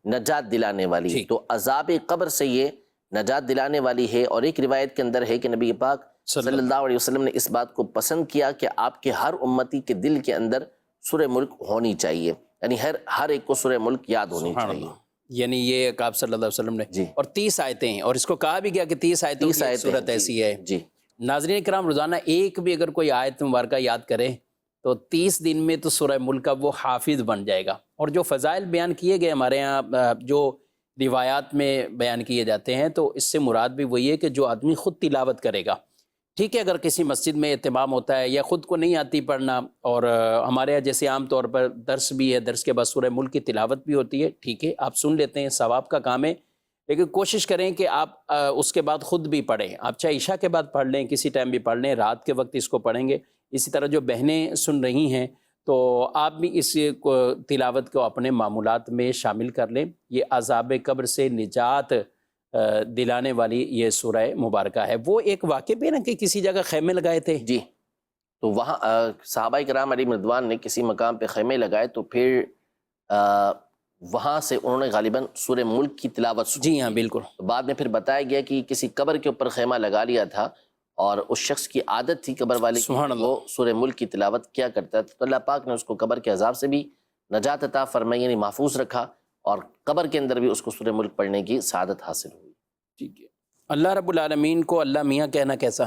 نجات دلانے والی، تو عذاب قبر سے یہ نجات دلانے والی ہے۔ اور ایک روایت کے اندر ہے کہ نبی پاک صلی اللہ علیہ وسلم نے اس بات کو پسند کیا کہ آپ کے ہر امتی کے دل کے اندر سورہ ملک ہونی چاہیے، یعنی ہر ایک کو سورہ ملک یاد ہونی چاہیے، یعنی یہ ایک آپ صلی اللہ علیہ وسلم نے اور 30 آیتیں ہیں، اور اس کو کہا بھی گیا کہ 30 آیتوں کی صورت ایسی ہے۔ ناظرین کرام، روزانہ ایک بھی اگر کوئی آیت مبارکہ یاد کرے تو 30 دن میں تو سورہ ملک کا وہ حافظ بن جائے گا۔ اور جو فضائل بیان کیے گئے ہمارے ہاں جو روایات میں بیان کیے جاتے ہیں، تو اس سے مراد بھی وہی ہے کہ جو آدمی خود تلاوت کرے گا، ٹھیک ہے، اگر کسی مسجد میں اہتمام ہوتا ہے یا خود کو نہیں آتی پڑھنا، اور ہمارے یہاں جیسے عام طور پر درس بھی ہے، درس کے بعد سورہ ملک کی تلاوت بھی ہوتی ہے، ٹھیک ہے آپ سن لیتے ہیں، ثواب کا کام ہے، لیکن کوشش کریں کہ آپ اس کے بعد خود بھی پڑھیں، آپ چاہے عشاء کے بعد پڑھ لیں، کسی ٹائم بھی پڑھ لیں، رات کے وقت اس کو پڑھیں گے۔ اسی طرح جو بہنیں سن رہی ہیں تو آپ بھی اس تلاوت کو اپنے معمولات میں شامل کر لیں۔ یہ عذاب قبر سے نجات دلانے والی یہ سورہ مبارکہ ہے۔ وہ ایک واقعہ بھی نا کہ کسی جگہ خیمے لگائے تھے، جی، تو وہاں صحابہ کرام علیہ رضوان نے کسی مقام پہ خیمے لگائے، تو پھر وہاں سے انہوں نے غالباً سورہ ملک کی تلاوت سنی۔ جی ہاں بالکل۔ بعد میں پھر بتایا گیا کہ کسی قبر کے اوپر خیمہ لگا لیا تھا، اور اس شخص کی عادت تھی قبر والے کی، سبحان اللہ، وہ سورہ ملک کی تلاوت کیا کرتا تھا، تو اللہ پاک نے اس کو قبر کے عذاب سے بھی نجات عطا فرمائی، یعنی محفوظ رکھا، اور قبر کے اندر بھی اس کو سورہ ملک پڑھنے کی سعادت حاصل ہوئی۔ ٹھیک ہے۔ اللہ رب العالمین کو اللہ میاں کہنا کیسا؟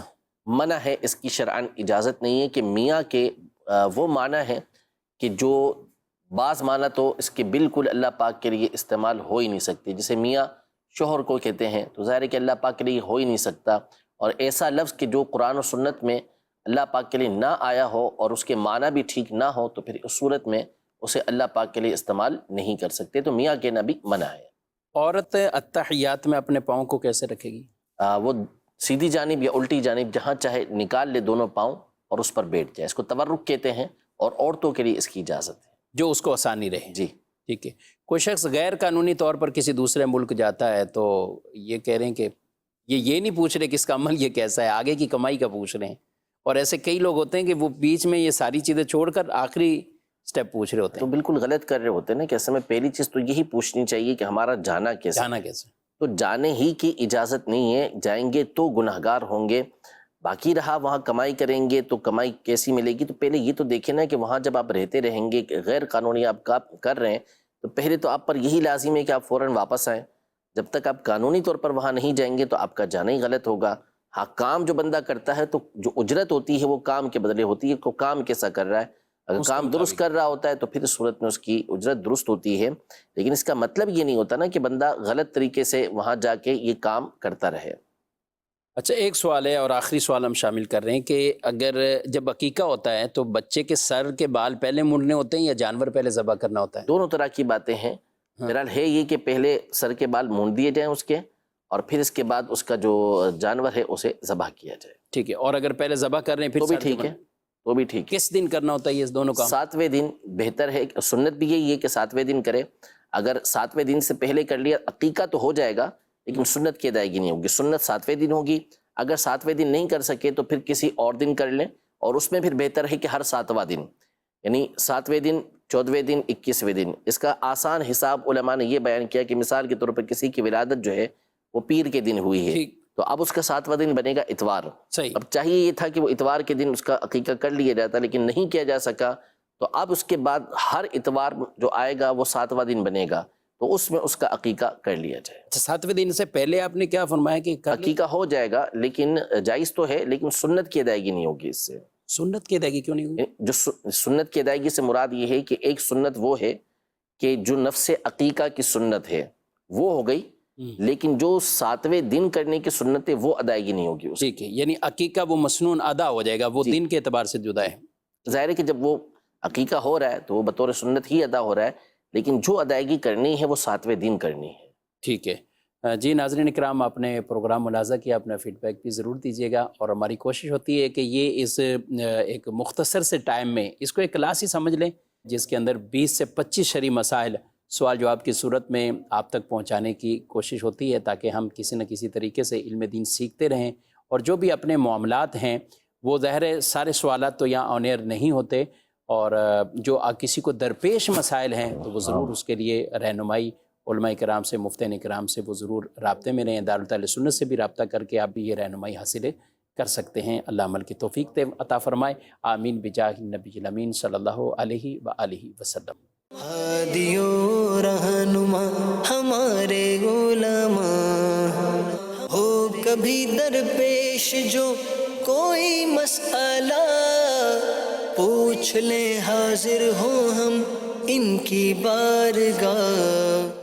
منع ہے، اس کی شرعاً اجازت نہیں ہے کہ میاں کے وہ معنی ہے کہ جو بعض معنی تو اس کے بالکل اللہ پاک کے لیے استعمال ہو ہی نہیں سکتے، جسے میاں شوہر کو کہتے ہیں، تو ظاہر ہے کہ اللہ پاک کے لیے ہو ہی نہیں سکتا، اور ایسا لفظ کہ جو قرآن و سنت میں اللہ پاک کے لیے نہ آیا ہو اور اس کے معنی بھی ٹھیک نہ ہو، تو پھر اس صورت میں اسے اللہ پاک کے لیے استعمال نہیں کر سکتے، تو میاں کہنا بھی منع ہے۔ عورت اتحیات میں اپنے پاؤں کو کیسے رکھے گی؟ وہ سیدھی جانب یا الٹی جانب جہاں چاہے نکال لے دونوں پاؤں اور اس پر بیٹھ جائے، اس کو تورک کہتے ہیں، اور عورتوں کے لیے اس کی اجازت ہے، جو اس کو آسانی رہے۔ جی ٹھیک ہے۔ کوئی شخص غیر قانونی طور پر کسی دوسرے ملک جاتا ہے تو یہ کہہ رہے ہیں کہ یہ نہیں پوچھ رہے کہ اس کا عمل یہ کیسا ہے، آگے کی کمائی کا پوچھ رہے ہیں، اور ایسے کئی لوگ ہوتے ہیں کہ وہ بیچ میں یہ ساری چیزیں چھوڑ کر آخری سٹیپ پوچھ رہے ہوتے تو ہیں۔ بالکل غلط کر رہے ہوتے ہیں نا، کہ اصل میں پہلی چیز تو یہی پوچھنی چاہیے کہ ہمارا جانا کیسے، جانا کیسے؟ تو جانے ہی کی اجازت نہیں ہے، جائیں گے تو گناہگار ہوں گے۔ باقی رہا وہاں کمائی کریں گے تو کمائی کیسی ملے گی، تو پہلے یہ تو دیکھیں نا کہ وہاں جب آپ رہتے رہیں گے کہ غیر قانونی آپ کر رہے ہیں، تو پہلے تو آپ پر یہی لازم ہے کہ آپ فوراً واپس آئیں۔ جب تک آپ قانونی طور پر وہاں نہیں جائیں گے تو آپ کا جانا ہی غلط ہوگا۔ ہاں، کام جو بندہ کرتا ہے تو جو اجرت ہوتی ہے وہ کام کے بدلے ہوتی ہے، کو کام کیسا کر رہا ہے، اگر کام درست کر رہا ہوتا ہے تو پھر اس صورت میں اس کی اجرت درست ہوتی ہے، لیکن اس کا مطلب یہ نہیں ہوتا نا کہ بندہ غلط طریقے سے وہاں جا کے یہ کام کرتا رہے۔ اچھا، ایک سوال ہے اور آخری سوال ہم شامل کر رہے ہیں کہ اگر جب عقیقہ ہوتا ہے تو بچے کے سر کے بال پہلے مونڈنے ہوتے ہیں یا جانور پہلے ذبح کرنا ہوتا ہے؟ دونوں طرح کی باتیں ہیں۔ بہرحال ہے یہ کہ پہلے سر کے بال مونڈ دیے جائیں اس کے، اور پھر اس کے بعد اس کا جو جانور ہے اسے ذبح کیا جائے۔ ٹھیک ہے، اور اگر پہلے ذبح کر رہے ہیں پھر تو بھی سر کے ٹھیک ہے، بال؟ تو بھی ٹھیک ہے۔ کس دن کرنا ہوتا ہے یہ دونوں کام؟ 7ویں دن بہتر ہے، سنت بھی یہی ہے کہ 7ویں دن کرے۔ اگر 7ویں دن سے پہلے کر لیا عقیقہ تو ہو جائے گا، لیکن سنت کی ادائیگی نہیں ہوگی، سنت 7ویں دن ہوگی۔ اگر 7ویں دن نہیں کر سکے تو پھر کسی اور دن کر لیں، اور اس میں پھر بہتر ہے کہ ہر 7واں دن، یعنی 7ویں دن، 14ویں دن، 21ویں دن۔ اس کا آسان حساب علماء نے یہ بیان کیا کہ مثال کے طور پر کسی کی ولادت جو ہے وہ پیر کے دن ہوئی ہے، تو اب اس کا 7واں دن بنے گا اتوار۔ صحیح۔ اب چاہیے یہ تھا کہ وہ اتوار کے دن اس کا عقیقہ کر لیا جاتا، لیکن نہیں کیا جا سکا، تو اب اس کے بعد ہر اتوار جو آئے گا وہ 7واں دن بنے گا، تو اس میں اس کا عقیقہ کر لیا جائے۔ 7ویں دن سے پہلے آپ نے کیا فرمایا کہ عقیقہ ہو جائے گا، لیکن جائز تو ہے، لیکن سنت کی ادائیگی نہیں ہوگی اس سے۔ سنت کی ادائیگی کیوں نہیں ہوگی؟ جو سنت کی ادائیگی سے مراد یہ ہے کہ ایک سنت وہ ہے کہ جو نفس عقیقہ کی سنت ہے وہ ہو گئی، لیکن جو 7ویں دن کرنے کی سنت ہے وہ ادائیگی نہیں ہوگی اس کی۔ ٹھیک ہے، یعنی عقیقہ وہ مسنون ادا ہو جائے گا، وہ دن کے اعتبار سے جدا ہے۔ ظاہر ہے کہ جب وہ عقیقہ ہو رہا ہے تو وہ بطور سنت ہی ادا ہو رہا ہے، لیکن جو ادائیگی کرنی ہے وہ 7ویں دن کرنی ہے۔ ٹھیک ہے جی، ناظرین اکرام، آپ نے پروگرام ملاحظہ کیا، اپنا فیڈ بیک بھی ضرور دیجیے گا، اور ہماری کوشش ہوتی ہے کہ یہ اس ایک مختصر سے ٹائم میں اس کو ایک کلاس ہی سمجھ لیں، جس کے اندر 20 سے 25 شرعی مسائل سوال جواب کی صورت میں آپ تک پہنچانے کی کوشش ہوتی ہے، تاکہ ہم کسی نہ کسی طریقے سے علم دین سیکھتے رہیں، اور جو بھی اپنے معاملات ہیں وہ ظاہر ہے سارے سوالات تو یہاں آن ایئر نہیں ہوتے، اور جو کسی کو درپیش مسائل ہیں تو وہ ضرور اس کے لیے رہنمائی علماء کرام سے، مفتین کرام سے وہ ضرور رابطے میں رہیں۔ دارالتعلیم سنت سے بھی رابطہ کر کے آپ بھی یہ رہنمائی حاصل کر سکتے ہیں۔ اللہ عمل کی توفیق عطا فرمائے، آمین بجاہ النبی الامین صلی اللہ علیہ وآلہ وسلم۔ ہادی و رہنما ہمارے علماء، ہو کبھی درپیش جو کوئی مسئلہ، پوچھ لیں حاضر ہوں ہم ان کی بارگاہ۔